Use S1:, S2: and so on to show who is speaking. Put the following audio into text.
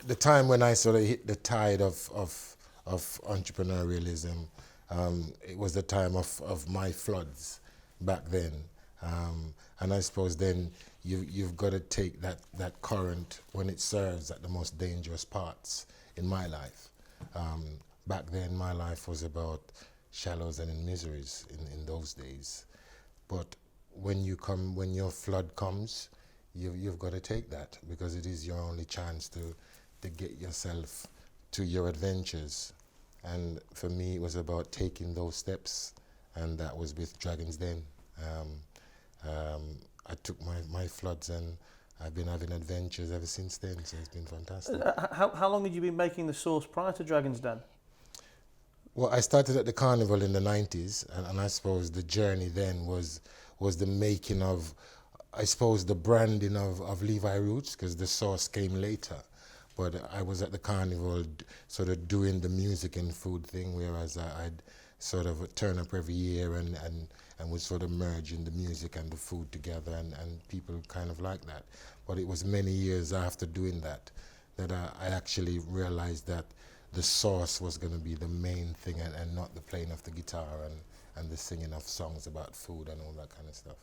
S1: the time when I sort of hit the tide of entrepreneurialism, it was the time of my floods back then. And I suppose then you've got to take that current when it serves at the most dangerous parts in my life. Back then, my life was about shallows and miseries in those days. But when your flood comes, you've got to take that, because it is your only chance to get yourself to your adventures. And for me, it was about taking those steps, and that was with Dragon's Den. I took my floods, and I've been having adventures ever since then, so it's been fantastic.
S2: How long had you been making the sauce prior to Dragon's Den?
S1: Well, I started at the carnival in the 90s, and I suppose the journey then was the making of, I suppose, the branding of Levi Roots, because the sauce came later. But I was at the carnival sort of doing the music and food thing, whereas I'd sort of turn up every year and would sort of merge in the music and the food together, and people kind of like that. But it was many years after doing that I actually realized that the sauce was going to be the main thing, and not the playing of the guitar and the singing of songs about food and all that kind of stuff.